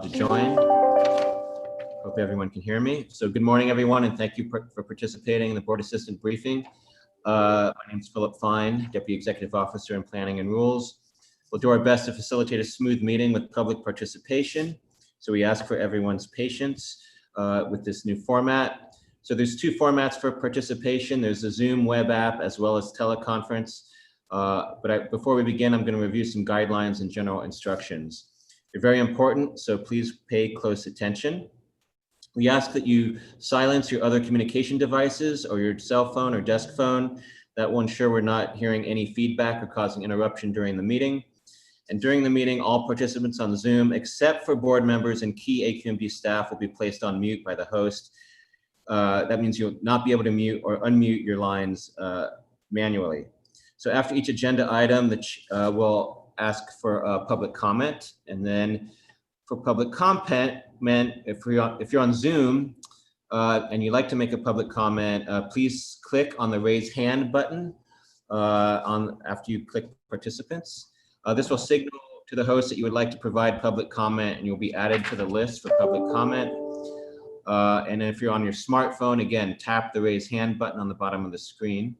To join. Hope everyone can hear me. So good morning, everyone, and thank you for participating in the Board Assistant Briefing. My name is Philip Fine, Deputy Executive Officer in Planning and Rules. We'll do our best to facilitate a smooth meeting with public participation. So we ask for everyone's patience with this new format. So there's two formats for participation. There's the Zoom web app as well as teleconference. Before we begin, I'm going to review some guidelines and general instructions. They're very important, so please pay close attention. We ask that you silence your other communication devices or your cell phone or desk phone. That will ensure we're not hearing any feedback or causing interruption during the meeting. And during the meeting, all participants on Zoom, except for board members and key AQMD staff, will be placed on mute by the host. That means you'll not be able to mute or unmute your lines manually. So after each agenda item, we'll ask for a public comment, and then for public comment, if you're on Zoom and you'd like to make a public comment, please click on the raise hand button after you click participants. This will signal to the host that you would like to provide public comment, and you'll be added to the list for public comment. And if you're on your smartphone, again, tap the raise hand button on the bottom of the screen.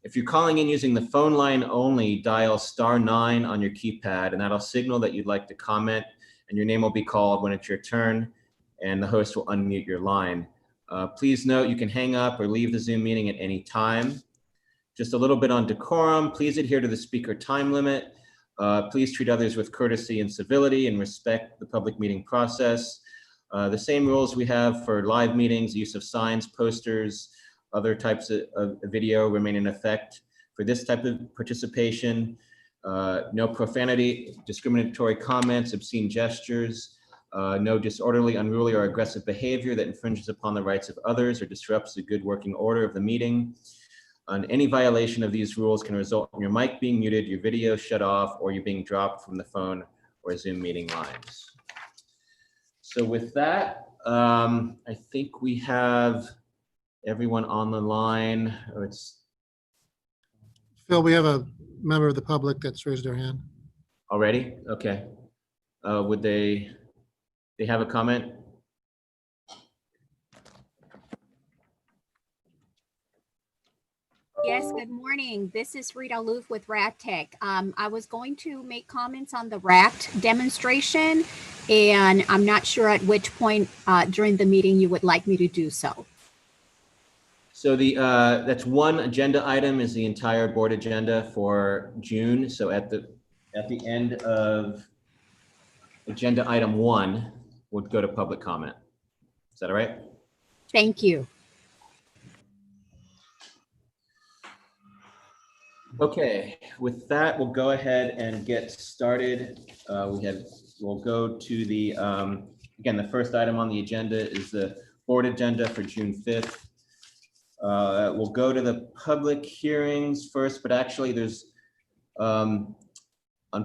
If you're calling in using the phone line only, dial *9 on your keypad, and that'll signal that you'd like to comment, and your name will be called when it's your turn, and the host will unmute your line. Please note you can hang up or leave the Zoom meeting at any time. Just a little bit on decorum. Please adhere to the speaker time limit. Please treat others with courtesy and civility and respect the public meeting process. The same rules we have for live meetings, use of signs, posters, other types of video remain in effect for this type of participation. No profanity, discriminatory comments, obscene gestures, no disorderly, unruly, or aggressive behavior that infringes upon the rights of others or disrupts the good working order of the meeting. And any violation of these rules can result in your mic being muted, your video shut off, or you being dropped from the phone or Zoom meeting lines. So with that, I think we have everyone on the line. Phil, we have a member of the public that's raised their hand. Already? Okay. Would they have a comment? Yes, good morning. This is Rita Loof with RATTech. I was going to make comments on the RAT demonstration, and I'm not sure at which point during the meeting you would like me to do so. So that's one agenda item is the entire board agenda for June. So at the end of agenda item 1, we'll go to public comment. Is that all right? Thank you. Okay, with that, we'll go ahead and get started. We'll go to the, again, the first item on the agenda is the board agenda for June 5th. We'll go to the public hearings first, but actually there's, on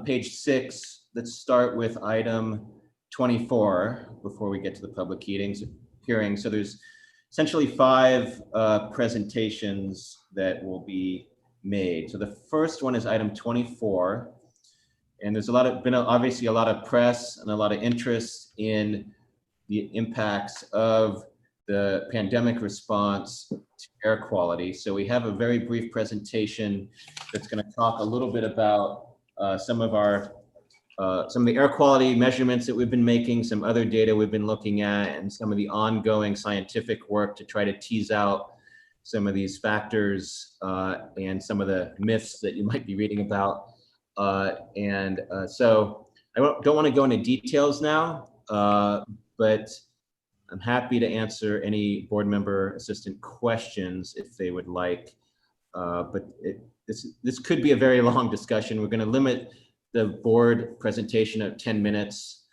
page 6, let's start with item 24 before we get to the public hearing. So there's essentially 5 presentations that will be made. So the first one is item 24, and there's been obviously a lot of press and a lot of interest in the impacts of the pandemic response to air quality. So we have a very brief presentation that's going to talk a little bit about some of the air quality measurements that we've been making, some other data we've been looking at, and some of the ongoing scientific work to try to tease out some of these factors and some of the myths that you might be reading about. So I don't want to go into details now, but I'm happy to answer any board member assistant questions if they would like. But this could be a very long discussion. We're going to limit the board presentation of 10 minutes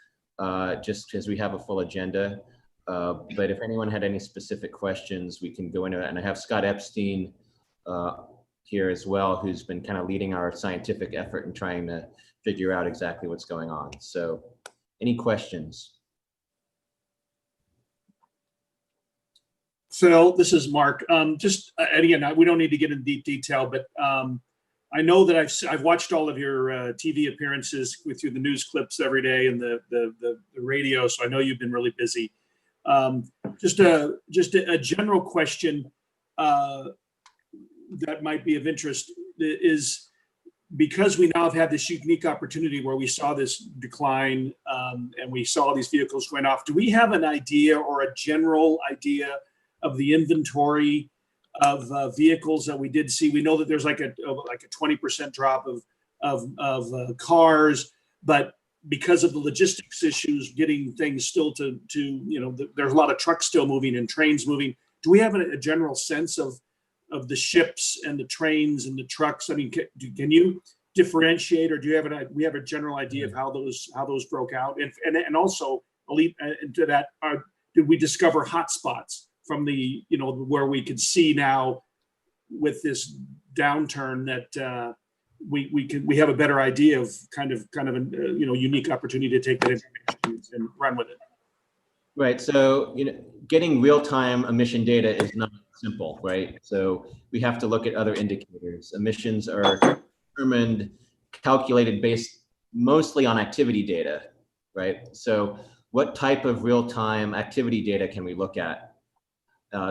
just because we have a full agenda. But if anyone had any specific questions, we can go into it. And I have Scott Epstein here as well, who's been kind of leading our scientific effort and trying to figure out exactly what's going on. So any questions? Phil, this is Mark. Just, and again, we don't need to get into deep detail, but I know that I've watched all of your TV appearances through the news clips every day and the radio, so I know you've been really busy. Just a general question that might be of interest is, because we now have had this unique opportunity where we saw this decline and we saw these vehicles going off, do we have an idea or a general idea of the inventory of vehicles that we did see? We know that there's like a 20% drop of cars, but because of the logistics issues, getting things still to there's a lot of trucks still moving and trains moving. Do we have a general sense of the ships and the trains and the trucks? I mean, can you differentiate, or do you have we have a general idea of how those broke out? And also, into that, did we discover hotspots from the where we could see now with this downturn that we have a better idea of kind of a unique opportunity to take that information and run with it? Right. So getting real-time emission data is not simple, right? So we have to look at other indicators. Emissions are determined, calculated based mostly on activity data, right? So what type of real-time activity data can we look at?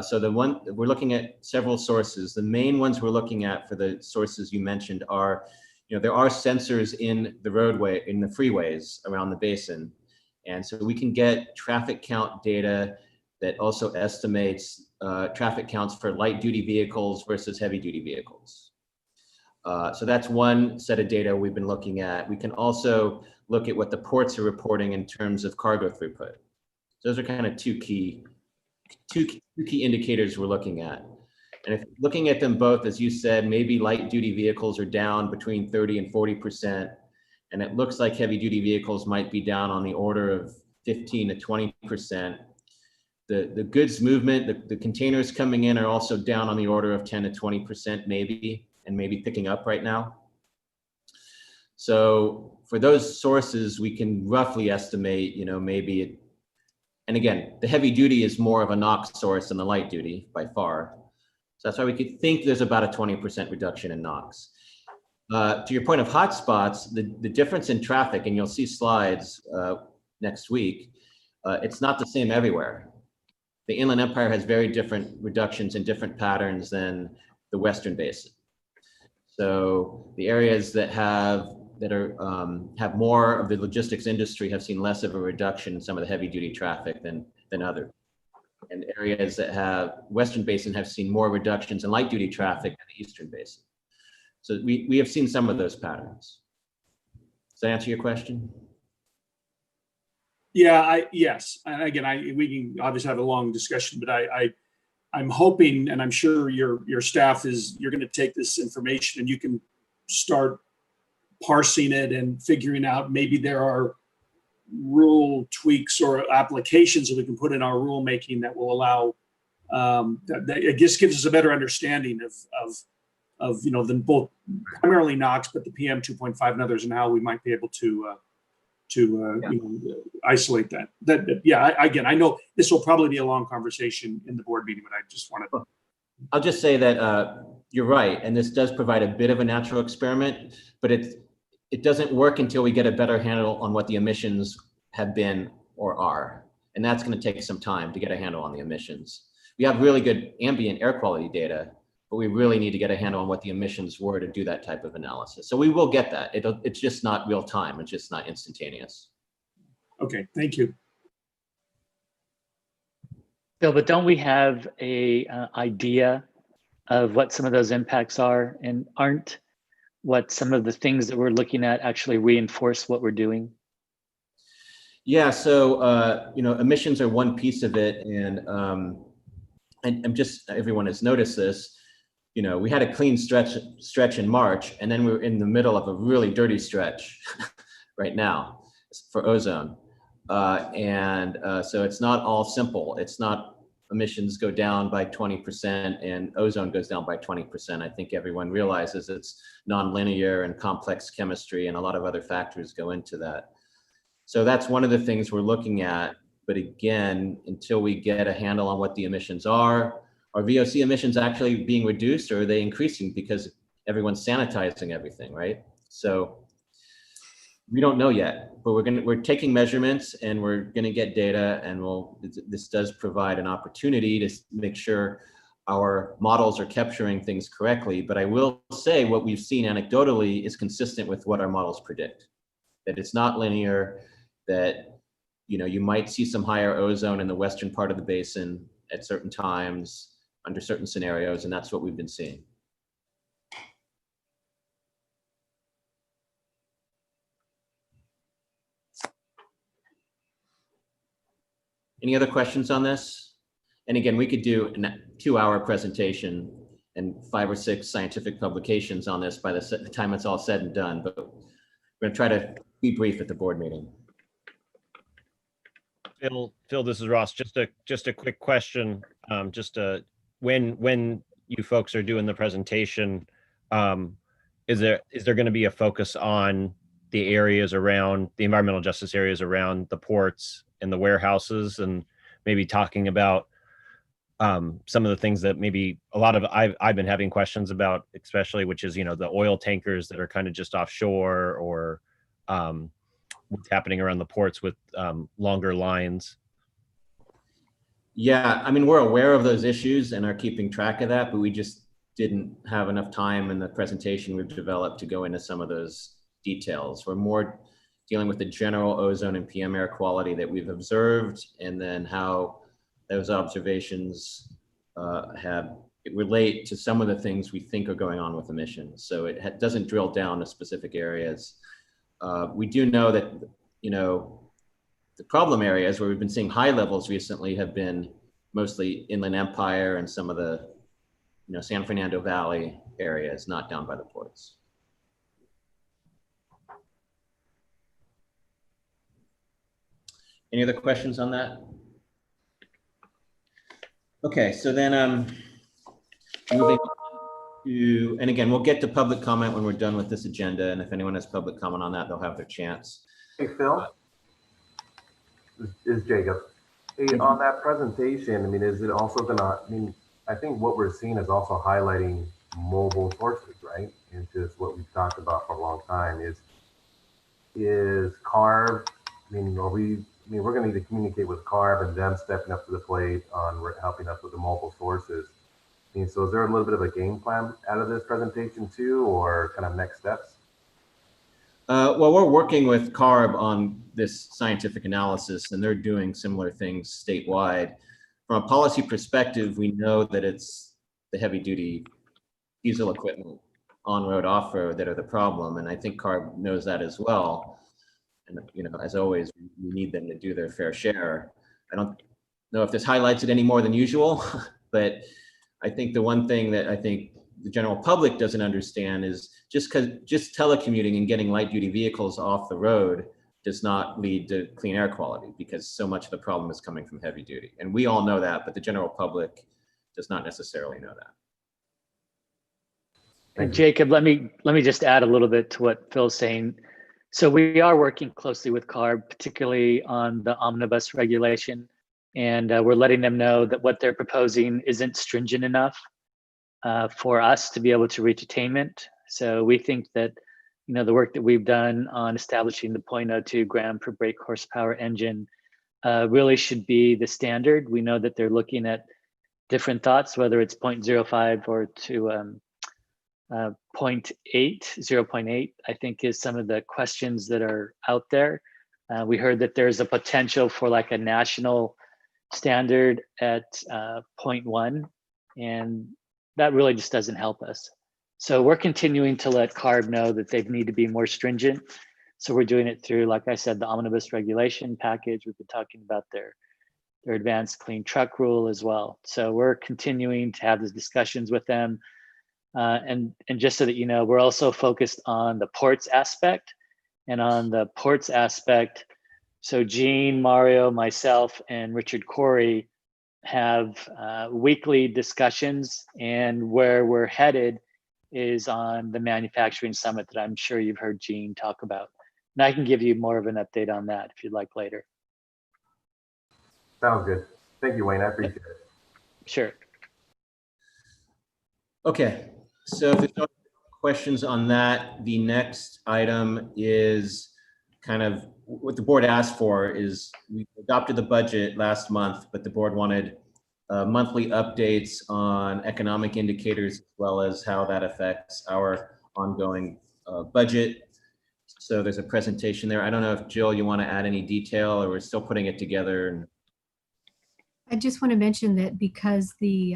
So we're looking at several sources. The main ones we're looking at for the sources you mentioned are, there are sensors in the roadway, in the freeways around the basin. And so we can get traffic count data that also estimates traffic counts for light duty vehicles versus heavy duty vehicles. So that's one set of data we've been looking at. We can also look at what the ports are reporting in terms of cargo throughput. Those are kind of two key indicators we're looking at. And if looking at them both, as you said, maybe light duty vehicles are down between 30 and 40%. And it looks like heavy duty vehicles might be down on the order of 15 to 20%. The goods movement, the containers coming in are also down on the order of 10 to 20% maybe, and maybe picking up right now. So for those sources, we can roughly estimate, maybe and again, the heavy duty is more of a NOx source than the light duty by far. So that's why we could think there's about a 20% reduction in NOx. To your point of hotspots, the difference in traffic, and you'll see slides next week, it's not the same everywhere. The Inland Empire has very different reductions and different patterns than the Western Basin. So the areas that have more of the logistics industry have seen less of a reduction in some of the heavy duty traffic than others. And areas that have Western Basin have seen more reductions in light duty traffic than the Eastern Basin. So we have seen some of those patterns. Does that answer your question? Yeah, yes. And again, we can obviously have a long discussion, but I'm hoping, and I'm sure your staff you're going to take this information and you can start parsing it and figuring out maybe there are rule tweaks or applications that we can put in our rulemaking that will allow that it just gives us a better understanding of than both primarily NOx, but the PM 2.5 and others, and how we might be able to isolate that. Again, I know this will probably be a long conversation in the board meeting, but I just wanted to. I'll just say that you're right, and this does provide a bit of a natural experiment, but it doesn't work until we get a better handle on what the emissions have been or are, and that's going to take some time to get a handle on the emissions. We have really good ambient air quality data, but we really need to get a handle on what the emissions were to do that type of analysis. So we will get that. It's just not real time. It's just not instantaneous. Okay, thank you. Bill, but don't we have a idea of what some of those impacts are, and aren't what some of the things that we're looking at actually reinforce what we're doing? Yeah, so emissions are one piece of it, and just everyone has noticed this. We had a clean stretch in March, and then we're in the middle of a really dirty stretch right now for ozone. So it's not all simple. It's not emissions go down by 20% and ozone goes down by 20%. I think everyone realizes it's nonlinear and complex chemistry, and a lot of other factors go into that. So that's one of the things we're looking at. But again, until we get a handle on what the emissions are VOC emissions actually being reduced, or are they increasing? Because everyone's sanitizing everything, right? So we don't know yet, but we're taking measurements and we're gonna get data, and this does provide an opportunity to make sure our models are capturing things correctly. But I will say what we've seen anecdotally is consistent with what our models predict, that it's not linear, that you might see some higher ozone in the western part of the basin at certain times under certain scenarios, and that's what we've been seeing. Any other questions on this? And again, we could do a 2-hour presentation and 5 or 6 scientific publications on this by the time it's all said and done, but we're going to try to be brief at the board meeting. Phil, this is Ross. Just a quick question. When you folks are doing the presentation, is there going to be a focus on the areas around the environmental justice areas around the ports and the warehouses, and maybe talking about some of the things that maybe I've been having questions about, especially, which is, the oil tankers that are kind of just offshore, or what's happening around the ports with longer lines? Yeah, I mean, we're aware of those issues and are keeping track of that, but we just didn't have enough time in the presentation we've developed to go into some of those details. We're more dealing with the general ozone and PM air quality that we've observed, and then how those observations relate to some of the things we think are going on with emissions. So it doesn't drill down to specific areas. We do know that, the problem areas where we've been seeing high levels recently have been mostly Inland Empire and some of the, San Fernando Valley areas, not down by the ports. Any other questions on that? Okay, so then moving to, and again, we'll get to public comment when we're done with this agenda, and if anyone has public comment on that, they'll have their chance. Hey, Phil, this is Jacob. Hey, on that presentation, I mean, is it also gonna, I think what we're seeing is also highlighting mobile sources, right? And just what we've talked about for a long time is CARB, we're gonna need to communicate with CARB and them stepping up to the plate on helping us with the mobile sources. So is there a little bit of a game plan out of this presentation too, or kind of next steps? Well, we're working with CARB on this scientific analysis, and they're doing similar things statewide. From a policy perspective, we know that it's the heavy duty diesel equipment on-road, off-road that are the problem. And I think CARB knows that as well. And, as always, we need them to do their fair share. I don't know if this highlights it any more than usual, but I think the one thing that I think the general public doesn't understand is just telecommuting and getting light duty vehicles off the road does not lead to clean air quality, because so much of the problem is coming from heavy duty. And we all know that, but the general public does not necessarily know that. And Jacob, let me just add a little bit to what Phil's saying. So we are working closely with CARB, particularly on the omnibus regulation, and we're letting them know that what they're proposing isn't stringent enough for us to be able to reach attainment. So we think that, the work that we've done on establishing the 0.02 gram per brake horsepower engine really should be the standard. We know that they're looking at different thoughts, whether it's 0.05 or to 0.8, I think is some of the questions that are out there. We heard that there's a potential for like a national standard at 0.1, and that really just doesn't help us. So we're continuing to let CARB know that they need to be more stringent. So we're doing it through, like I said, the omnibus regulation package. We've been talking about their advanced clean truck rule as well. So we're continuing to have these discussions with them. And just so that you know, we're also focused on the ports aspect. And on the ports aspect, so Gene, Mario, myself, and Richard Corey have weekly discussions, and where we're headed is on the manufacturing summit that I'm sure you've heard Gene talk about. And I can give you more of an update on that if you'd like later. Sounds good. Thank you, Wayne. I appreciate it. Sure. Okay, so if there's no questions on that, the next item is kind of what the board asked for is we adopted the budget last month, but the board wanted monthly updates on economic indicators as well as how that affects our ongoing budget. So there's a presentation there. I don't know if Jill, you want to add any detail, or we're still putting it together. I just want to mention that because the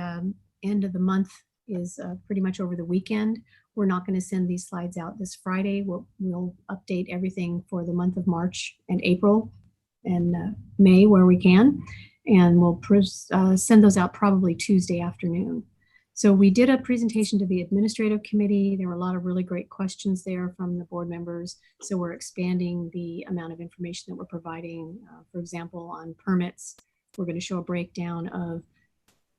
end of the month is pretty much over the weekend, we're not going to send these slides out this Friday. We'll update everything for the month of March and April and May where we can, and we'll send those out probably Tuesday afternoon. So we did a presentation to the administrative committee. There were a lot of really great questions there from the board members. So we're expanding the amount of information that we're providing. For example, on permits, we're going to show a breakdown of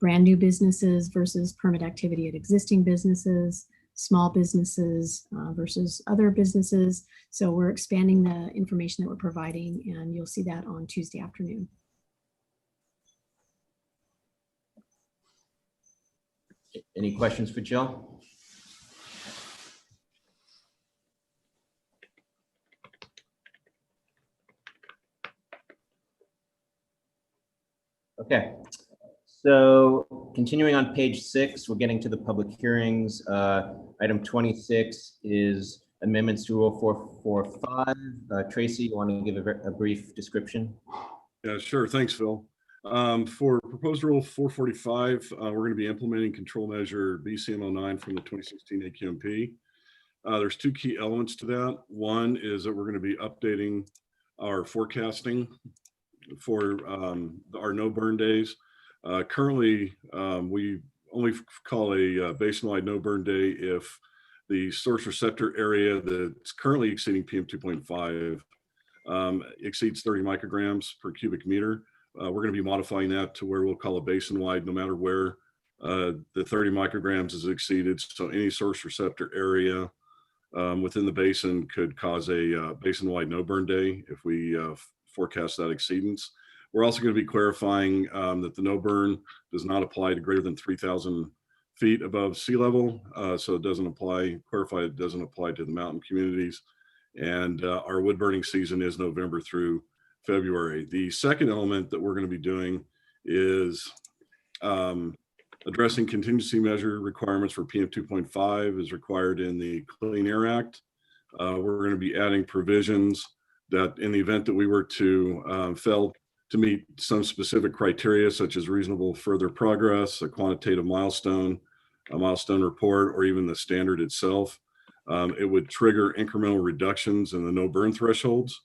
brand new businesses versus permit activity at existing businesses, small businesses versus other businesses. So we're expanding the information that we're providing, and you'll see that on Tuesday afternoon. Any questions for Jill? Okay, so continuing on page 6, we're getting to the public hearings. Item 26 is amendments to Rule 445. Tracy, you want to give a brief description? Yeah, sure. Thanks, Phil. For proposed rule 445, we're going to be implementing control measure BCM09 from the 2016 AQMD. There's 2 key elements to that. One is that we're going to be updating our forecasting for our no burn days. Currently, we only call a basin-wide no burn day if the source receptor area that's currently exceeding PM 2.5 exceeds 30 micrograms per cubic meter. We're going to be modifying that to where we'll call a basin-wide no matter where the 30 micrograms is exceeded. So any source receptor area within the basin could cause a basin-wide no burn day if we forecast that exceedance. We're also going to be clarifying that the no burn does not apply to greater than 3,000 feet above sea level. So it doesn't apply, clarify it doesn't apply to the mountain communities. And our wood burning season is November through February. The second element that we're going to be doing is addressing contingency measure requirements for PM 2.5 as required in the Clean Air Act. We're going to be adding provisions that in the event that we were to fail to meet some specific criteria, such as reasonable further progress, a quantitative milestone, a milestone report, or even the standard itself, it would trigger incremental reductions in the no burn thresholds.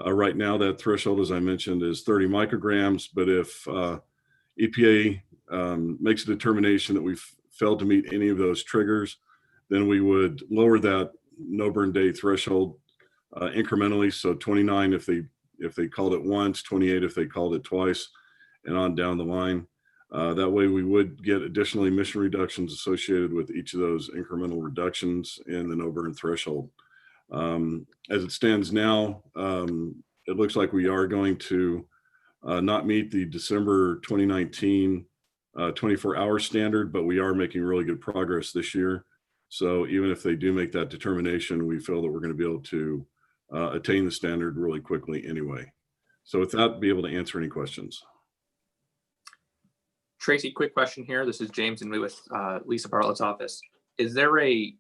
Right now, that threshold, as I mentioned, is 30 micrograms. But if EPA makes a determination that we've failed to meet any of those triggers, then we would lower that no burn day threshold incrementally. So 29 if they called it once, 28 if they called it twice, and on down the line. That way we would get additional emission reductions associated with each of those incremental reductions in the no burn threshold. As it stands now, it looks like we are going to not meet the December 2019 24-hour standard, but we are making really good progress this year. So even if they do make that determination, we feel that we're going to be able to attain the standard really quickly anyway. So with that, be able to answer any questions. Tracy, quick question here. This is James and we with Lisa Bartlett's office. Is there a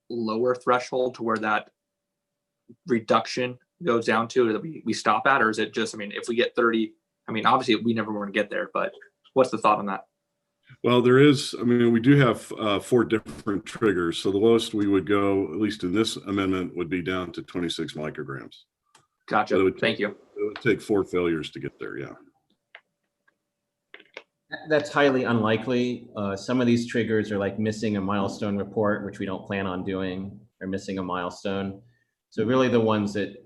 lower threshold to where that reduction goes down to that we stop at? Or is it just, I mean, if we get 30, I mean, obviously we never want to get there, but what's the thought on that? Well, there is, I mean, we do have 4 different triggers. So the lowest we would go, at least in this amendment, would be down to 26 micrograms. Gotcha. Thank you. It would take 4 failures to get there. Yeah. That's highly unlikely. Some of these triggers are like missing a milestone report, which we don't plan on doing, or missing a milestone. So really the ones that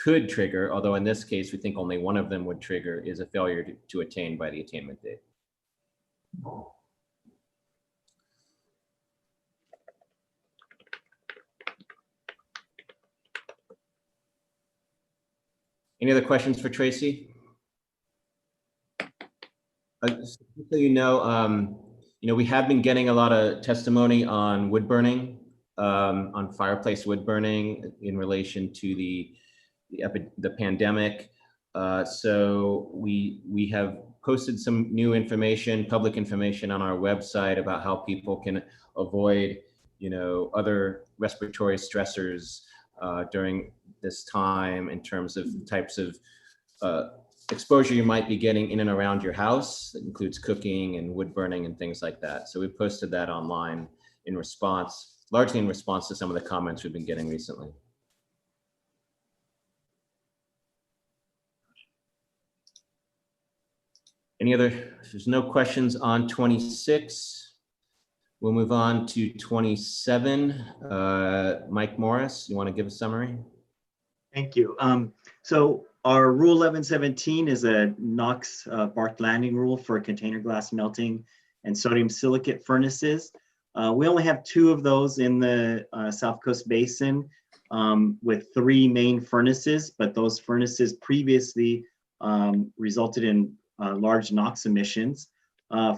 could trigger, although in this case, we think only one of them would trigger, is a failure to attain by the attainment date. Any other questions for Tracy? So you know, we have been getting a lot of testimony on wood burning on fireplace wood burning in relation to the pandemic. So we have posted some new information, public information on our website about how people can avoid, other respiratory stressors during this time in terms of types of exposure you might be getting in and around your house. That includes cooking and wood burning and things like that. So we posted that online in response, largely in response to some of the comments we've been getting recently. If there's no questions on 26, we'll move on to 27. Mike Morris, you want to give a summary? Thank you. So our Rule 1117 is a NOx bark landing rule for container glass melting and sodium silicate furnaces. We only have 2 of those in the South Coast Basin with 3 main furnaces, but those furnaces previously resulted in large NOx emissions.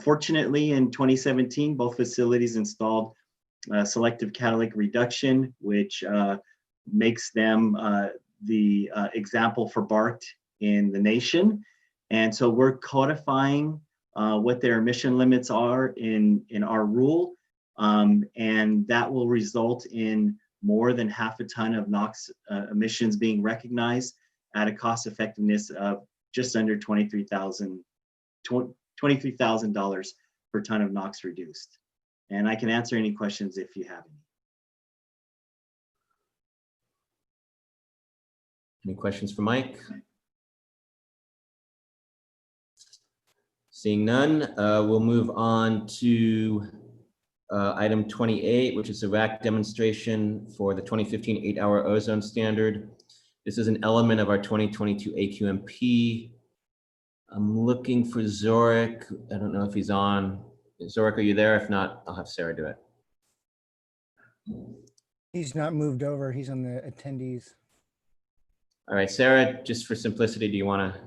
Fortunately, in 2017, both facilities installed selective catalytic reduction, which makes them the example for bark in the nation. And so we're codifying what their emission limits are in our rule. And that will result in more than half a ton of NOx emissions being recognized at a cost effectiveness of just under $23,000 per ton of NOx reduced. And I can answer any questions if you have any. Any questions for Mike? Seeing none, we'll move on to item 28, which is a rack demonstration for the 2015 8-hour ozone standard. This is an element of our 2022 AQMP. I'm looking for Zorik. I don't know if he's on. Zorik, are you there? If not, I'll have Sarah do it. He's not moved over. He's on the attendees. All right, Sarah, just for simplicity, do you want to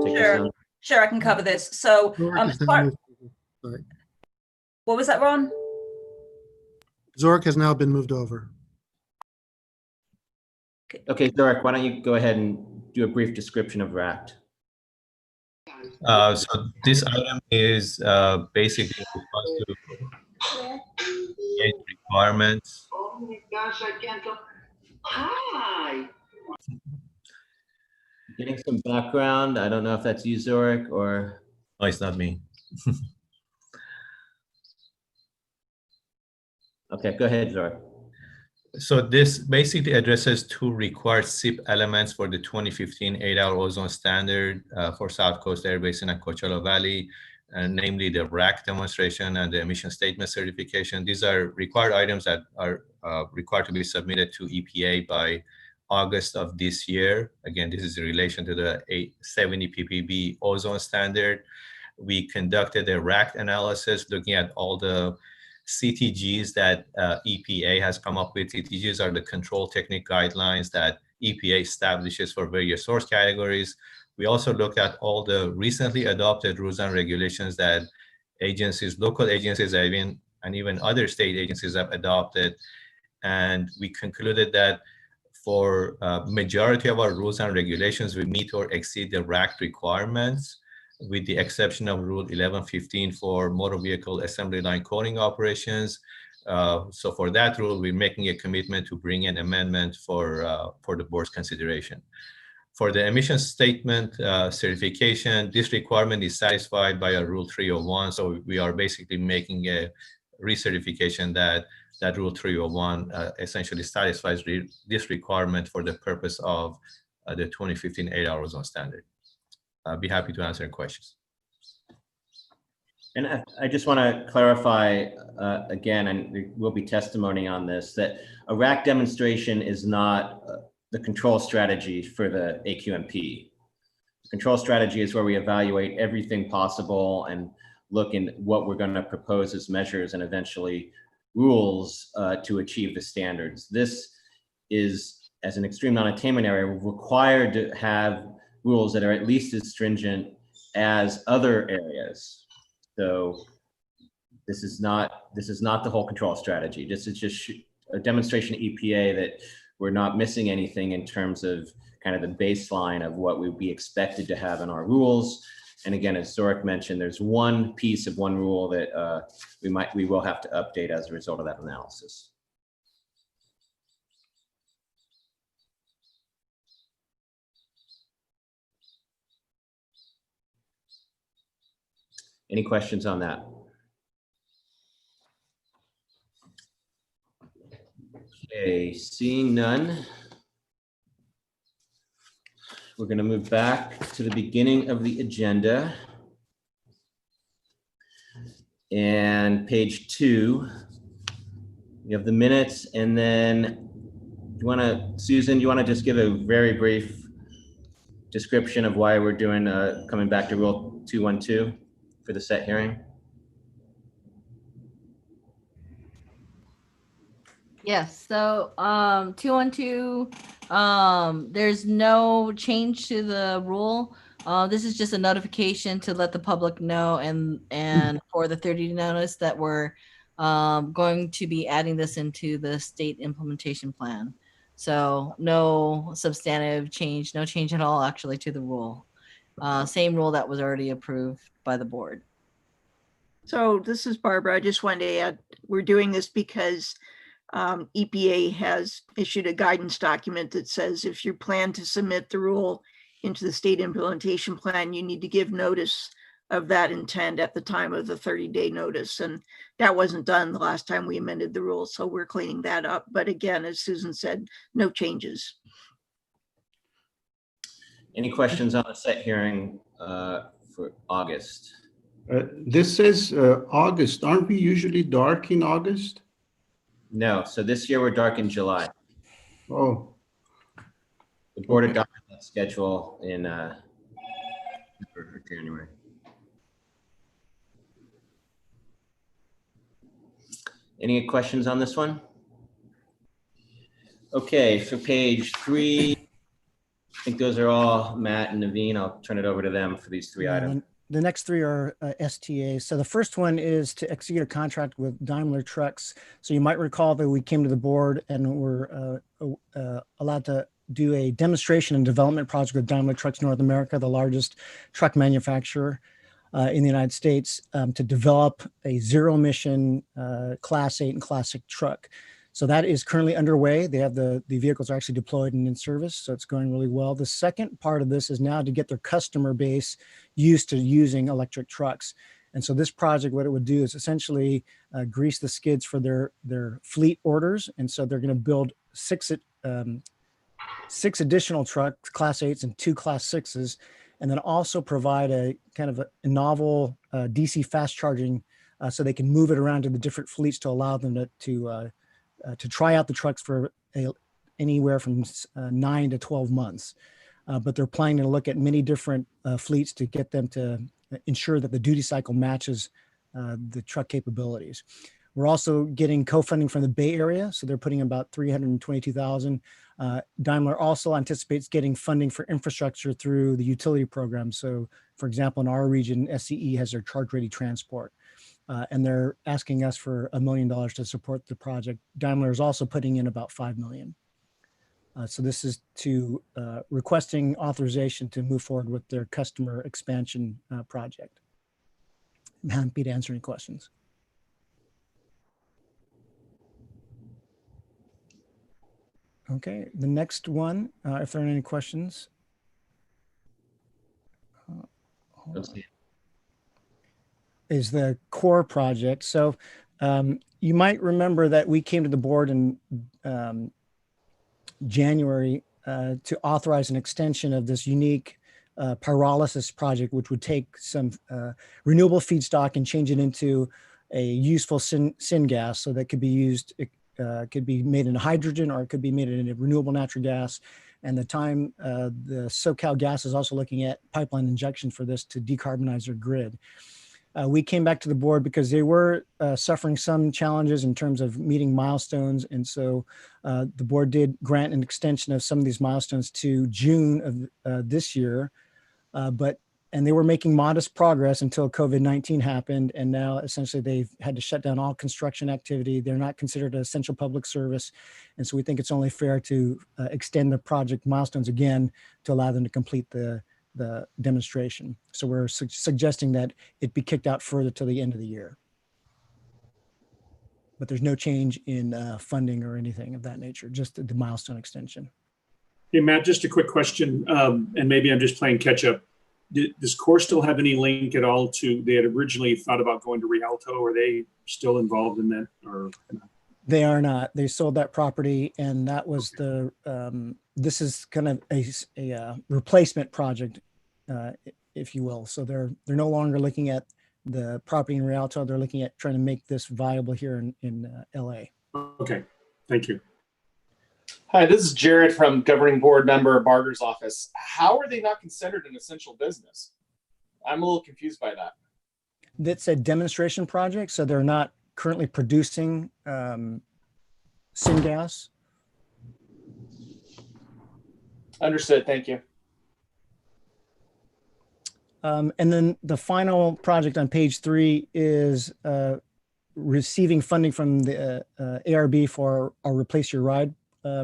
take this on? Sure, I can cover this. So, what was that, Ron? Zorik has now been moved over. Okay, Zorik, why don't you go ahead and do a brief description of RACT? So this item is basically response to requirements. Oh my gosh, I can't go. Hi. Getting some background. I don't know if that's you, Zorik, or... No, it's not me. Okay, go ahead, Zorik. So this basically addresses 2 required SIP elements for the 2015 8-hour ozone standard for South Coast Air Basin and Coachella Valley, and namely the RAC demonstration and the emission statement certification. These are required items that are required to be submitted to EPA by August of this year. Again, this is in relation to the 870 ppb ozone standard. We conducted a RAC analysis looking at all the CTGs that EPA has come up with. CTGs are the control technique guidelines that EPA establishes for various source categories. We also look at all the recently adopted rules and regulations that agencies, local agencies, and even other state agencies have adopted. And we concluded that for majority of our rules and regulations, we meet or exceed the RAC requirements, with the exception of Rule 1115 for motor vehicle assembly line coating operations. So for that rule, we're making a commitment to bring an amendment for the board's consideration. For the emission statement certification, this requirement is satisfied by a Rule 301. So we are basically making a recertification that Rule 301 essentially satisfies this requirement for the purpose of the 2015 8-hour ozone standard. I'll be happy to answer questions. And I just want to clarify again, and there will be testimony on this, that a RAC demonstration is not the control strategy for the AQMP. The control strategy is where we evaluate everything possible and look in what we're going to propose as measures and eventually rules to achieve the standards. This is, as an extreme non-attainment area, required to have rules that are at least as stringent as other areas. So this is not the whole control strategy. This is just a demonstration to EPA that we're not missing anything in terms of kind of the baseline of what we'd be expected to have in our rules. And again, as Zoric mentioned, there's one piece of one rule that we will have to update as a result of that analysis. Any questions on that? Okay, seeing none. We're going to move back to the beginning of the agenda. And page 2, you have the minutes, and then you want to, Susan, you want to just give a very brief description of why we're doing coming back to Rule 212 for the set hearing? Yes, so 212, there's no change to the rule. This is just a notification to let the public know and for the 30-day notice that we're going to be adding this into the state implementation plan. So no substantive change, no change at all actually to the rule. Same rule that was already approved by the board. So this is Barbara. I just wanted to add, we're doing this because EPA has issued a guidance document that says if you plan to submit the rule into the state implementation plan, you need to give notice of that intent at the time of the 30-day notice. And that wasn't done the last time we amended the rule. So we're cleaning that up. But again, as Susan said, no changes. Any questions on the set hearing for August? This says August. Aren't we usually dark in August? No, so this year we're dark in July. Oh. The board adopted that schedule in for January. Any questions on this one? Okay, for page 3, I think those are all Matt and Naveen. I'll turn it over to them for these 3 items. The next 3 are STAs. So the first one is to execute a contract with Daimler Trucks. So you might recall that we came to the board and were allowed to do a demonstration and development project with Daimler Trucks North America, the largest truck manufacturer in the United States, to develop a zero-emission Class 8 and Class 6 truck. So that is currently underway. They have the vehicles are actually deployed and in service, so it's going really well. The second part of this is now to get their customer base used to using electric trucks. And so this project, what it would do is essentially grease the skids for their fleet orders. And so they're going to build 6 additional trucks, Class 8s and 2 Class 6s, and then also provide a kind of a novel DC fast charging so they can move it around to the different fleets to allow them to try out the trucks for anywhere from 9 to 12 months. But they're planning to look at many different fleets to get them to ensure that the duty cycle matches the truck capabilities. We're also getting co-funding from the Bay Area, so they're putting about $322,000. Daimler also anticipates getting funding for infrastructure through the utility program. So, for example, in our region, SCE has their charge-ready transport. And they're asking us for $1 million to support the project. Daimler is also putting in about $5 million. So this is to requesting authorization to move forward with their customer expansion project. I'm happy to answer any questions. Okay, the next one, if there are any questions. Is the core project. So you might remember that we came to the board in January to authorize an extension of this unique pyrolysis project, which would take some renewable feedstock and change it into a useful syngas, so that could be used, could be made into hydrogen, or it could be made into renewable natural gas. And the SoCal Gas is also looking at pipeline injection for this to decarbonize their grid. We came back to the board because they were suffering some challenges in terms of meeting milestones. And so the board did grant an extension of some of these milestones to June of this year. But and they were making modest progress until COVID-19 happened. And now essentially they've had to shut down all construction activity. They're not considered an essential public service. And so we think it's only fair to extend the project milestones again to allow them to complete the demonstration. So we're suggesting that it be kicked out further to the end of the year. But there's no change in funding or anything of that nature, just the milestone extension. Hey, Matt, just a quick question, and maybe I'm just playing catch up. Does Core still have any link at all to, they had originally thought about going to Rialto? Are they still involved in that? Or They are not. They sold that property, and that was the, this is kind of a replacement project, if you will. So they're no longer looking at the property in Rialto. They're looking at trying to make this viable here in LA. Okay, thank you. Hi, this is Jared from Governing Board Member Barger's office. How are they not considered an essential business? I'm a little confused by that. That's a demonstration project, so they're not currently producing syngas. Understood, thank you. And then the final project on page 3 is receiving funding from the ARB for our Replace Your Ride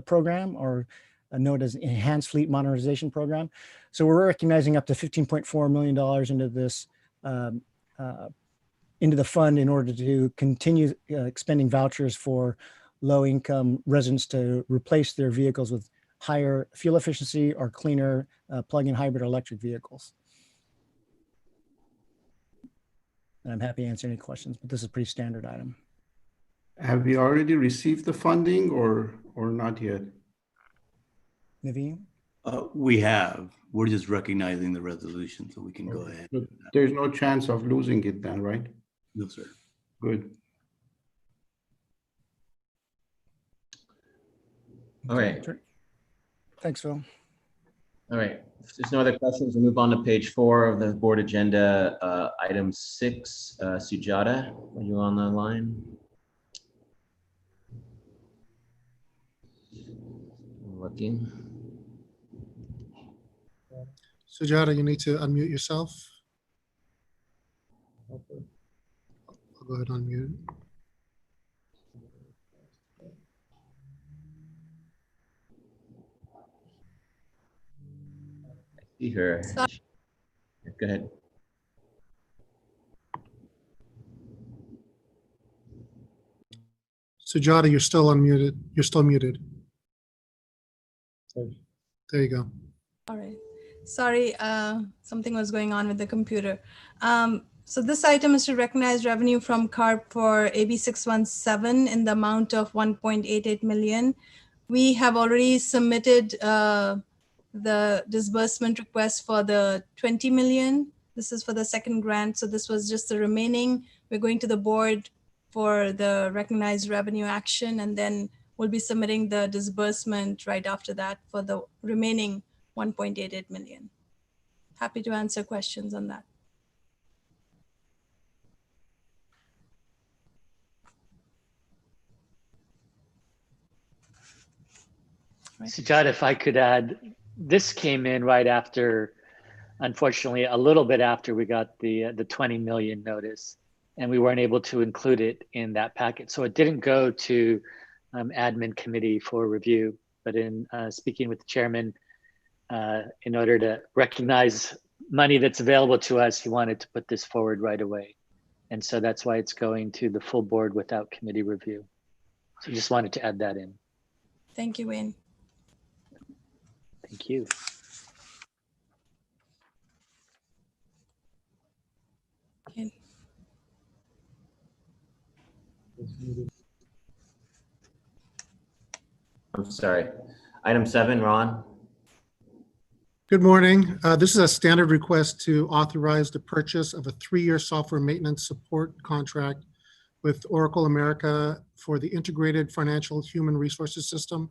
program, or known as Enhanced Fleet Modernization Program. So we're recognizing up to $15.4 million into this, into the fund in order to continue expending vouchers for low-income residents to replace their vehicles with higher fuel efficiency or cleaner plug-in hybrid or electric vehicles. And I'm happy to answer any questions, but this is a pretty standard item. Have we already received the funding or not yet? Naveen? We have. We're just recognizing the resolution, so we can go ahead. But there's no chance of losing it then, right? No, sir. Good. All right. Thanks, Phil. All right. If there's no other questions, we'll move on to page 4 of the board agenda, item 6. Sujata, are you on the line? Looking. Sujata, you need to unmute yourself. I'll go ahead and unmute. See her. Go ahead. Sujata, you're still unmuted. You're still muted. There you go. All right. Sorry, something was going on with the computer. So this item is to recognize revenue from CARP for AB 617 in the amount of 1.88 million. We have already submitted the disbursement request for the 20 million. This is for the second grant. So this was just the remaining. We're going to the board for the recognized revenue action, and then we'll be submitting the disbursement right after that for the remaining 1.88 million. Happy to answer questions on that. Sujat, if I could add, this came in right after, unfortunately, a little bit after we got the 20 million notice, and we weren't able to include it in that packet. So it didn't go to admin committee for review, but in speaking with the chairman, in order to recognize money that's available to us, he wanted to put this forward right away. And so that's why it's going to the full board without committee review. So just wanted to add that in. Thank you, Wayne. Thank you. Okay. I'm sorry. Item 7, Ron. Good morning. This is a standard request to authorize the purchase of a 3-year software maintenance support contract with Oracle America for the Integrated Financial Human Resources System.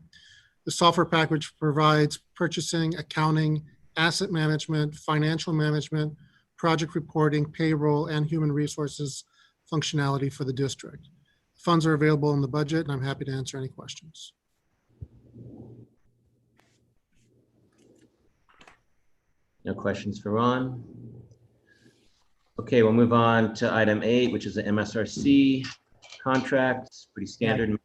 The software package provides purchasing, accounting, asset management, financial management, project reporting, payroll, and human resources functionality for the district. Funds are available in the budget, and I'm happy to answer any questions. No questions for Ron. Okay, we'll move on to item 8, which is the MSRC contract. It's pretty standard.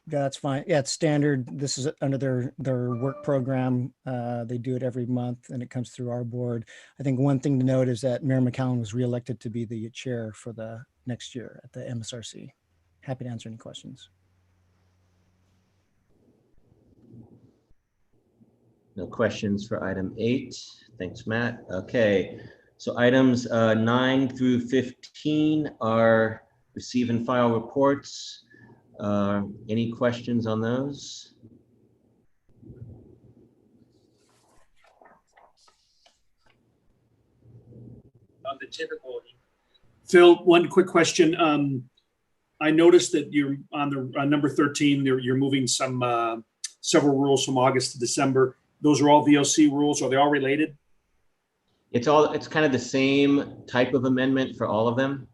Yeah, that's fine. Yeah, it's standard. This is under their work program. They do it every month and it comes through our board. I think one thing to note is that Mayor McCallum was reelected to be the chair for the next year at the MSRC. Happy to answer any questions. No questions for item 8. Thanks, Matt. Okay, so items 9 through 15 are receive and file reports. Any questions on those? On the typical. Phil, one quick question. I noticed that you're on number 13, you're moving some several rules from August to December. Those are all VOC rules. Are they all related? It's kind of the same type of amendment for all of them.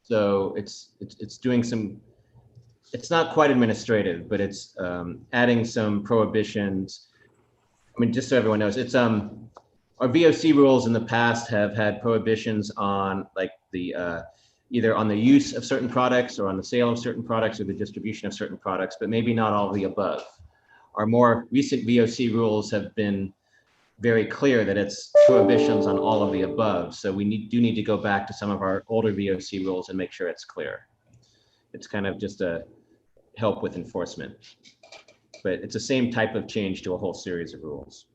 So it's doing some, it's not quite administrative, but it's adding some prohibitions. I mean, just so everyone knows, it's our VOC rules in the past have had prohibitions on like the either on the use of certain products or on the sale of certain products or the distribution of certain products, but maybe not all of the above. Our more recent VOC rules have been very clear that it's prohibitions on all of the above. So we do need to go back to some of our older VOC rules and make sure it's clear. It's kind of just a help with enforcement, but it's the same type of change to a whole series of rules.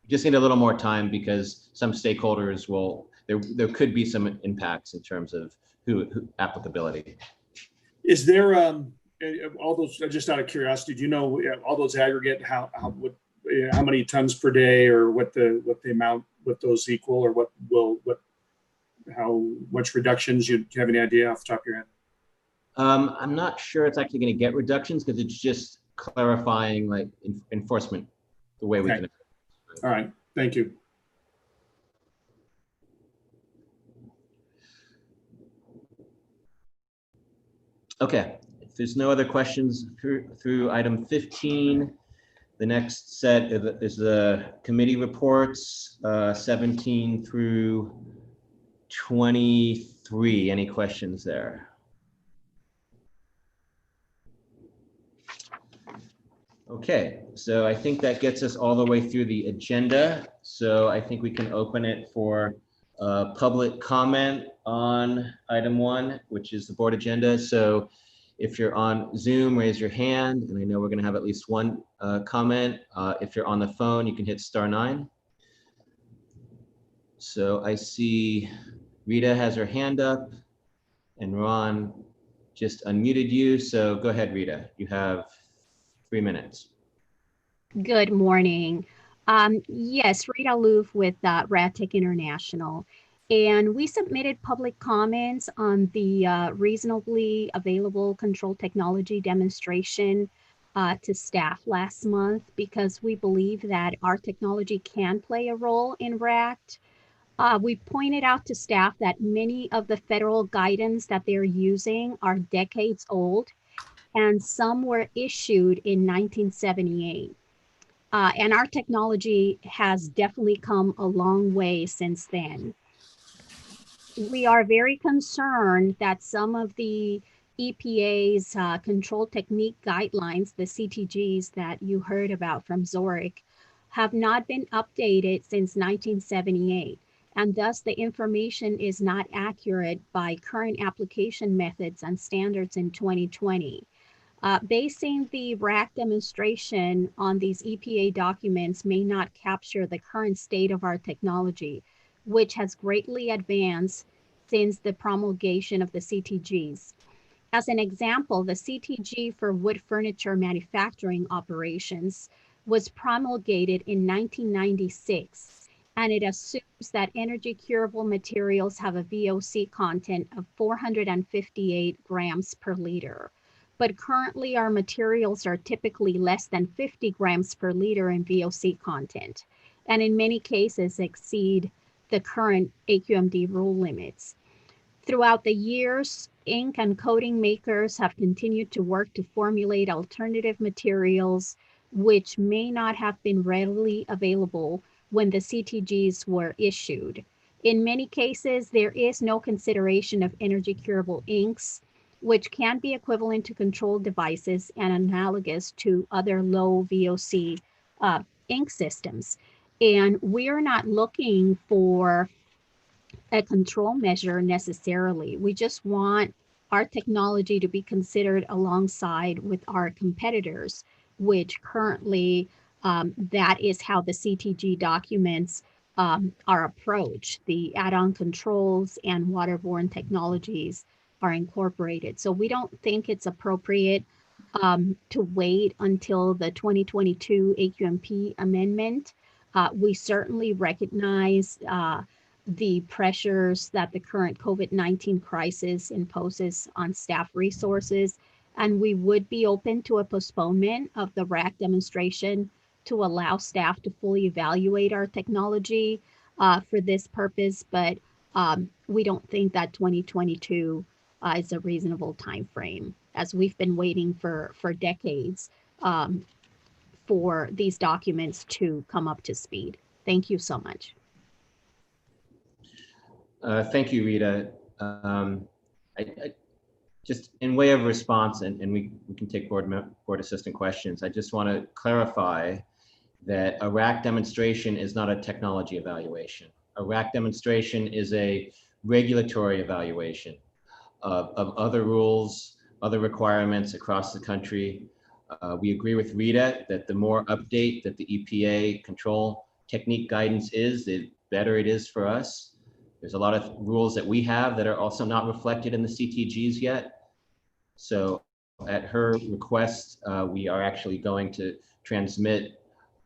Just need a little more time because some stakeholders will, there could be some impacts in terms of who applicability. Is there all those, just out of curiosity, do you know all those aggregate, how many tons per day or what the amount, what those equal, or how much reductions? Do you have any idea off the top of your head? I'm not sure it's actually going to get reductions because it's just clarifying like enforcement, the way we can. All right, thank you. Okay, if there's no other questions through item 15, the next set is the committee reports, 17 through 23. Any questions there? Okay, so I think that gets us all the way through the agenda. So I think we can open it for public comment on item 1, which is the board agenda. So if you're on Zoom, raise your hand, and I know we're going to have at least one comment. If you're on the phone, you can hit *9. So I see Rita has her hand up, and Ron just unmuted you. So go ahead, Rita. You have 3 minutes. Good morning. Yes, Rita Loof with RadTech International. And we submitted public comments on the reasonably available control technology demonstration to staff last month because we believe that our technology can play a role in RACT. We pointed out to staff that many of the federal guidance that they're using are decades old, and some were issued in 1978. And our technology has definitely come a long way since then. We are very concerned that some of the EPA's control technique guidelines, the CTGs that you heard about from Zurich, have not been updated since 1978. And thus the information is not accurate by current application methods and standards in 2020. Basing the RAC demonstration on these EPA documents may not capture the current state of our technology, which has greatly advanced since the promulgation of the CTGs. As an example, the CTG for wood furniture manufacturing operations was promulgated in 1996, and it assumes that energy curable materials have a VOC content of 458 grams per liter. But currently our materials are typically less than 50 grams per liter in VOC content, and in many cases exceed the current AQMD rule limits. Throughout the years, ink and coating makers have continued to work to formulate alternative materials which may not have been readily available when the CTGs were issued. In many cases, there is no consideration of energy curable inks, which can be equivalent to controlled devices and analogous to other low VOC ink systems. And we are not looking for a control measure necessarily. We just want our technology to be considered alongside with our competitors, which currently that is how the CTG documents are approached. The add-on controls and waterborne technologies are incorporated. So we don't think it's appropriate to wait until the 2022 AQMP amendment. We certainly recognize the pressures that the current COVID-19 crisis imposes on staff resources, and we would be open to a postponement of the RAC demonstration to allow staff to fully evaluate our technology for this purpose, but we don't think that 2022 is a reasonable time frame, as we've been waiting for decades for these documents to come up to speed. Thank you so much. Thank you, Rita. I just in way of response, and we can take board assistant questions. I just want to clarify that a RAC demonstration is not a technology evaluation. A RAC demonstration is a regulatory evaluation of other rules, other requirements across the country. We agree with Rita that the more update that the EPA control technique guidance is, the better it is for us. There's a lot of rules that we have that are also not reflected in the CTGs yet. So at her request, we are actually going to transmit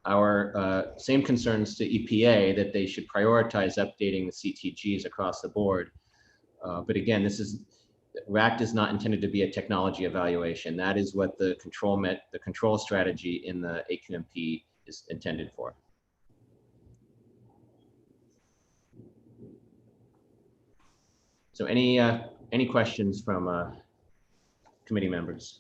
our same concerns to EPA, that they should prioritize updating the CTGs across the board. But again, RAC is not intended to be a technology evaluation. That is what the control strategy in the AQMP is intended for. So any questions from committee members?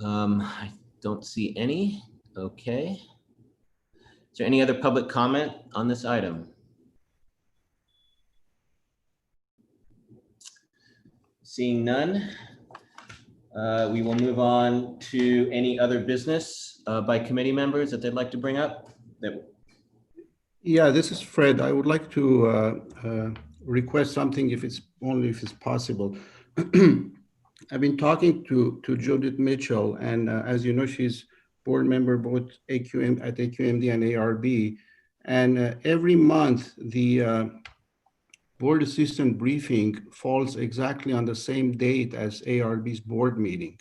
I don't see any. Okay. Is there any other public comment on this item? Seeing none, we will move on to any other business by committee members that they'd like to bring up. Yeah, this is Fred. I would like to request something if it's possible. I've been talking to Judith Mitchell, and as you know, she's board member both at AQMD and ARB. And every month, the board assistant briefing falls exactly on the same date as ARB's board meeting.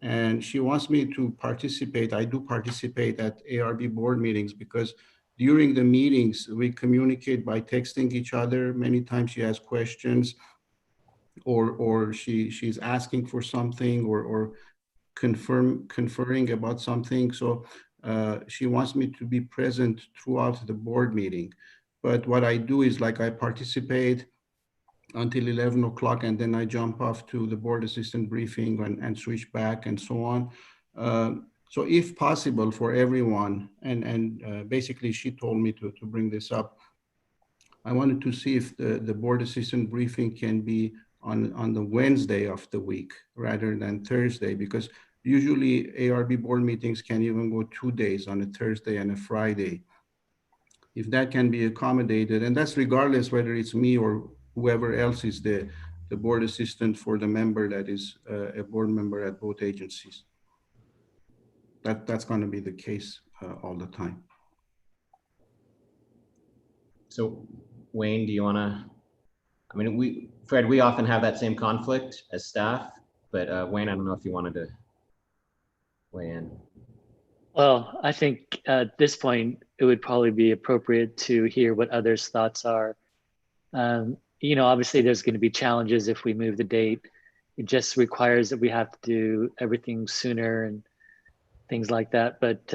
And she wants me to participate. I do participate at ARB board meetings because during the meetings, we communicate by texting each other. Many times she has questions, or she's asking for something, or conferring about something. So she wants me to be present throughout the board meeting. But what I do is, like, I participate until 11 o'clock, and then I jump off to the board assistant briefing and switch back and so on. So if possible for everyone, and basically she told me to bring this up, I wanted to see if the board assistant briefing can be on the Wednesday of the week rather than Thursday, because usually ARB board meetings can even go 2 days, on a Thursday and a Friday. If that can be accommodated, and that's regardless whether it's me or whoever else is the board assistant for the member that is a board member at both agencies. That's going to be the case all the time. So Wayne, do you want to, I mean, Fred, we often have that same conflict as staff, but Wayne, I don't know if you wanted to weigh in. Well, I think at this point, it would probably be appropriate to hear what others' thoughts are. You know, obviously there's going to be challenges if we move the date. It just requires that we have to do everything sooner and things like that. But,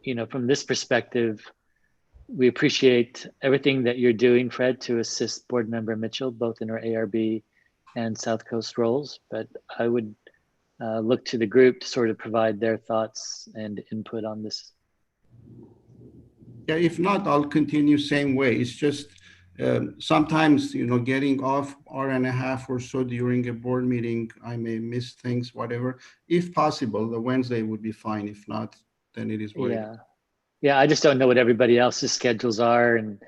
you know, from this perspective, we appreciate everything that you're doing, Fred, to assist Board Member Mitchell, both in her ARB and South Coast roles. But I would look to the group to sort of provide their thoughts and input on this. Yeah, if not, I'll continue same way. It's just sometimes, getting off hour and a half or so during a board meeting, I may miss things, whatever. If possible, the Wednesday would be fine. If not, then it is what it is. Yeah. Yeah, I just don't know what everybody else's schedules are. And,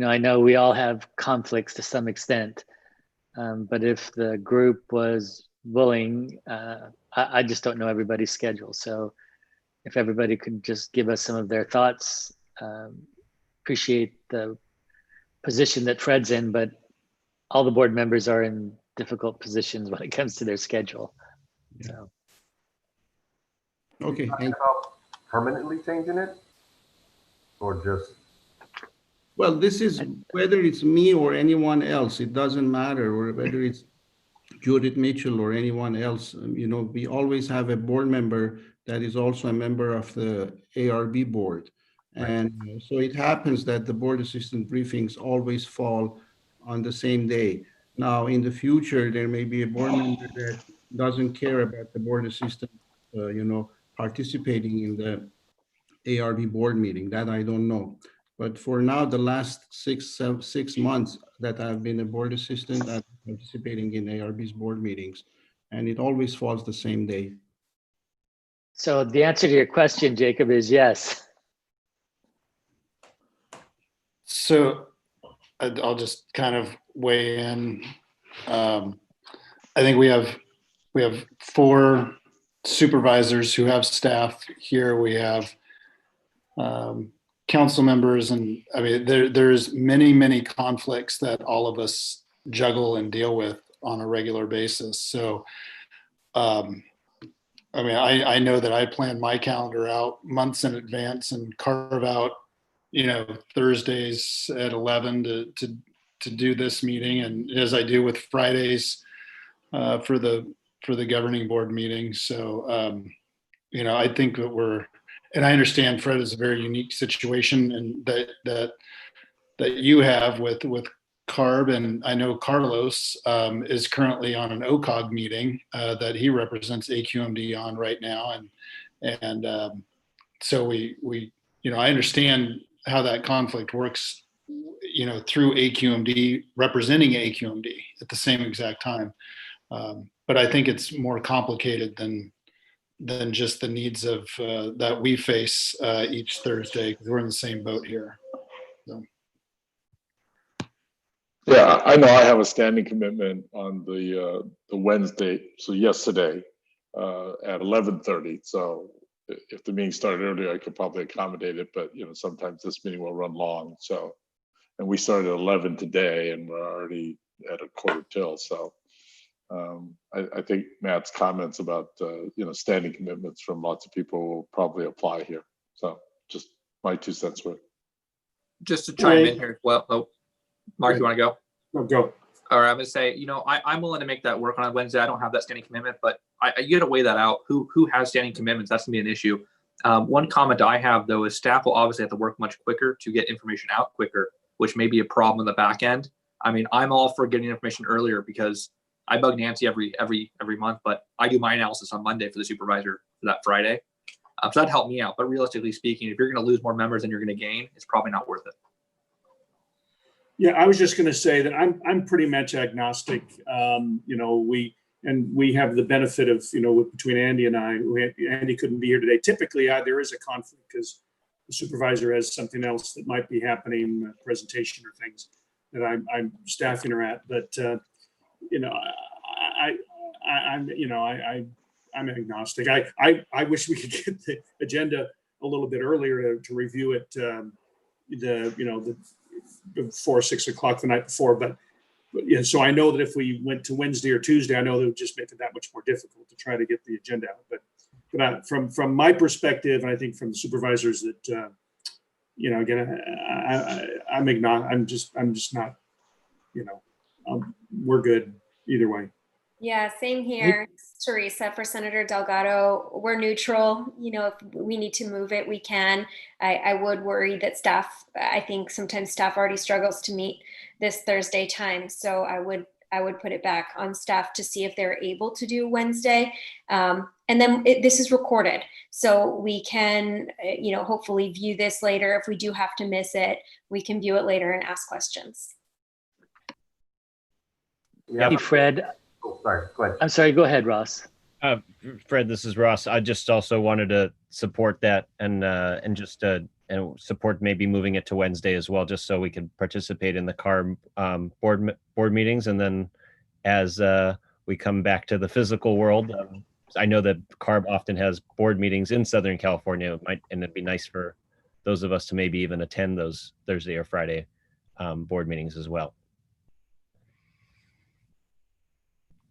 I know we all have conflicts to some extent. But if the group was willing, I just don't know everybody's schedule. So if everybody could just give us some of their thoughts, appreciate the position that Fred's in, but all the board members are in difficult positions when it comes to their schedule. Yeah. So. Okay, thank you. Permanently changing it? Or just? Well, this is whether it's me or anyone else, it doesn't matter, or whether it's Judith Mitchell or anyone else. We always have a board member that is also a member of the ARB board. And so it happens that the board assistant briefings always fall on the same day. Now, in the future, there may be a board member that doesn't care about the board assistant, participating in the ARB board meeting. That I don't know. But for now, the last 6 months that I've been a board assistant, I'm participating in ARB's board meetings, and it always falls the same day. So the answer to your question, Jacob, is yes. So I'll just kind of weigh in. I think we have 4 supervisors who have staff here. We have council members, and I mean, there's many conflicts that all of us juggle and deal with on a regular basis. So, I mean, I know that I plan my calendar out months in advance and carve out, Thursdays at 11 to do this meeting, and as I do with Fridays for the governing board meeting. So, I think that and I understand Fred is a very unique situation, and that you have with CARB, and I know Carlos is currently on an OCOG meeting that he represents AQMD on right now, and so we I understand how that conflict works, through AQMD representing AQMD at the same exact time, but I think it's more complicated than just the needs of that we face each Thursday, because we're in the same boat here. So. Yeah, I know I have a standing commitment on the Wednesday, so yesterday at 11:30. So if the meeting started earlier, I could probably accommodate it, but sometimes this meeting will run long. So, and we started at 11 today, and we're already at 11:45. So. I think Matt's comments about standing commitments from lots of people will probably apply here. So just my 2 cents worth. Just to chime in here. Well, Mark, you want to go? No, go. All right, I'm gonna say, I'm willing to make that work on a Wednesday. I don't have that standing commitment, but you got to weigh that out. Who has standing commitments? That's gonna be an issue. One comment I have though is staff will obviously have to work much quicker to get information out quicker, which may be a problem on the back end. I mean, I'm all for getting information earlier because I bug Nancy every month, but I do my analysis on Monday for the supervisor for that Friday. So that'd help me out. But realistically speaking, if you're going to lose more members than you're going to gain, it's probably not worth it. Yeah, I was just going to say that I'm pretty much agnostic. We have the benefit of between Andy and I. Andy couldn't be here today. Typically, there is a conflict because the supervisor has something else that might be happening, a presentation or things that I'm staffing her at. But I'm agnostic. I wish we could get the agenda a little bit earlier to review it. Before 6 o'clock the night before, but yeah. So I know that if we went to Wednesday or Tuesday, I know that would just make it that much more difficult to try to get the agenda out. But from my perspective, and I think from the supervisors that again, I'm agnostic. I'm just not. We're good either way. Yeah, same here. Teresa for Senator Delgado. We're neutral. You know, if we need to move it, we can. I would worry that staff, I think sometimes staff already struggles to meet this Thursday time. So I would put it back on staff to see if they're able to do Wednesday. And then this is recorded. So we can, you know, hopefully view this later. If we do have to miss it, we can view it later and ask questions. Yeah. Hey, Fred. Oh, sorry, go ahead. I'm sorry, go ahead, Ross. Fred, this is Ross. I just also wanted to support that and just and support maybe moving it to Wednesday as well, just so we can participate in the CARB board meetings. And then as we come back to the physical world, I know that CARB often has board meetings in Southern California. And it'd be nice for those of us to maybe even attend those Thursday or Friday board meetings as well.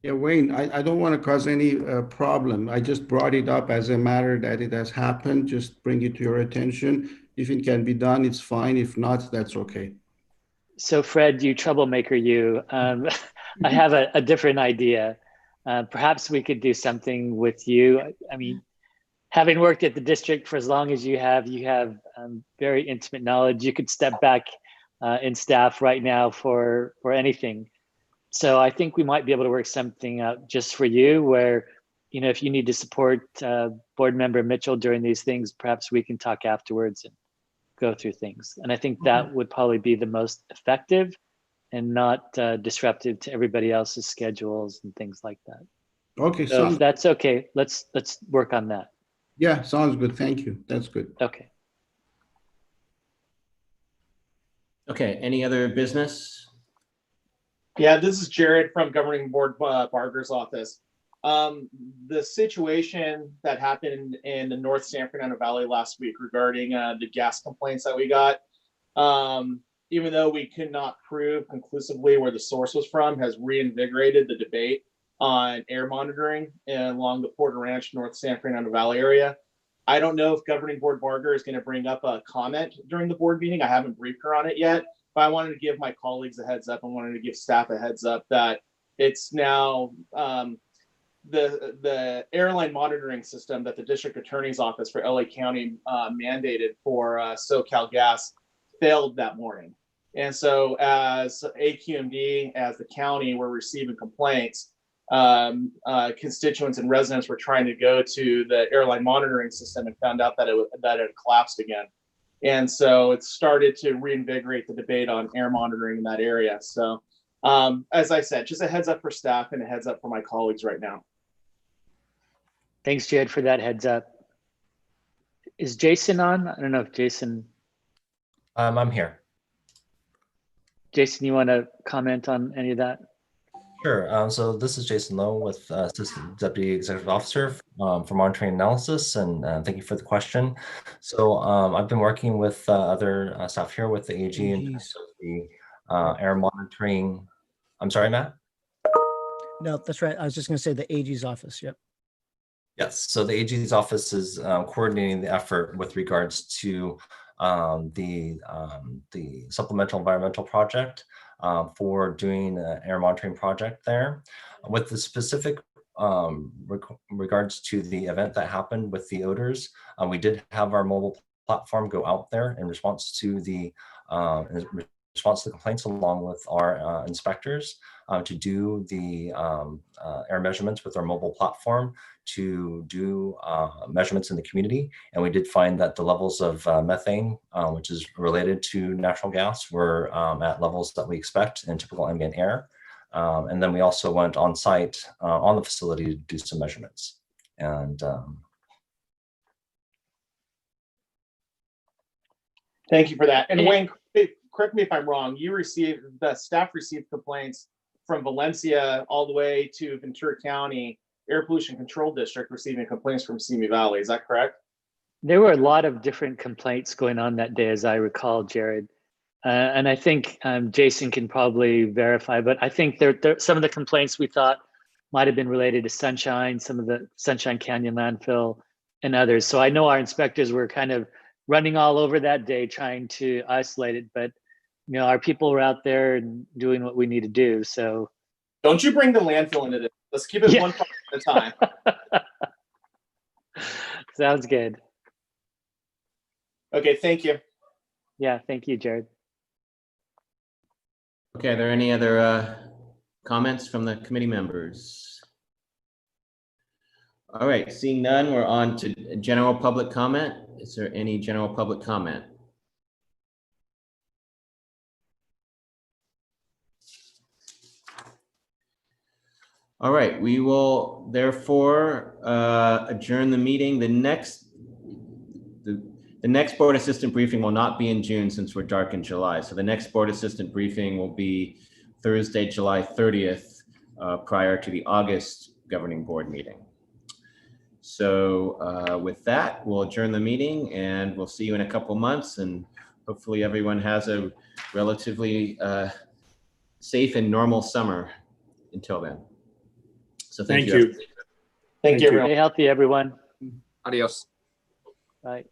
Yeah, Wayne, I don't want to cause any problem. I just brought it up as a matter that it has happened. Just bring it to your attention. If it can be done, it's fine. If not, that's okay. So Fred, you troublemaker, you. I have a different idea. Perhaps we could do something with you. I mean, having worked at the district for as long as you have very intimate knowledge. You could step back in staff right now for anything. So I think we might be able to work something out just for you where, you know, if you need to support board member Mitchell during these things, perhaps we can talk afterwards and go through things. And I think that would probably be the most effective and not disruptive to everybody else's schedules and things like that. Okay, So sounds if that's okay, let's work on that. Yeah, sounds good. Thank you. That's good. Okay. Okay, any other business? Yeah, this is Jared from Governing Board Barger's office. The situation that happened in the North San Fernando Valley last week regarding the gas complaints that we got, even though we could not prove conclusively where the source was from, has reinvigorated the debate on air monitoring along the Porter Ranch, North San Fernando Valley area. I don't know if Governing Board Barger is going to bring up a comment during the board meeting. I haven't briefed her on it yet. But I wanted to give my colleagues a heads up. I wanted to give staff a heads up that it's now the airline monitoring system that the district attorney's office for LA County mandated for SoCal Gas failed that morning. And so as AQMD, as the county, were receiving complaints, constituents and residents were trying to go to the airline monitoring system and found out that it had collapsed again. And so it started to reinvigorate the debate on air monitoring in that area. So as I said, just a heads up for staff and a heads up for my colleagues right now. Thanks, Jed, for that heads up. Is Jason on? I don't know if Jason. I'm here. Jason, you want to comment on any of that? Sure. So this is Jason Lowe with Assistant Deputy Executive Officer for Monitoring Analysis, and thank you for the question. So I've been working with other staff here with the AG in terms of the air monitoring. I'm sorry, Matt? No, that's right. I was just going to say the AG's office. Yep. Yes. So the AG's office is coordinating the effort with regards to the supplemental environmental project for doing an air monitoring project there. With the specific regards to the event that happened with the odors, we did have our mobile platform go out there in response to the complaints, along with our inspectors, to do the air measurements with our mobile platform, to do measurements in the community. And we did find that the levels of methane, which is related to natural gas, were at levels that we expect in typical ambient air. And then we also went on site on the facility to do some measurements. And thank you for that. And Wayne, correct me if I'm wrong, the staff received complaints from Valencia all the way to Ventura County Air Pollution Control District, receiving complaints from Simi Valley. Is that correct? There were a lot of different complaints going on that day, as I recall, Jared. And I think Jason can probably verify, but I think some of the complaints we thought might have been related to Sunshine, some of the Sunshine Canyon landfill and others. So I know our inspectors were kind of running all over that day trying to isolate it, but you know, our people were out there and doing what we need to do. So Don't you bring the landfill into this. Let's keep it one part at a time. Sounds good. Okay, thank you. Yeah, thank you, Jared. Okay, are there any other comments from the committee members? All right, seeing none, we're on to general public comment. Is there any general public comment? All right, we will therefore adjourn the meeting. The next board assistant briefing will not be in June since we're dark in July. So the next board assistant briefing will be Thursday, July 30th, prior to the August governing board meeting. So with that, we'll adjourn the meeting and we'll see you in a couple months, and hopefully everyone has a relatively safe and normal summer until then. So thank you. Thank you, everyone. Stay healthy, everyone. Adios. Bye.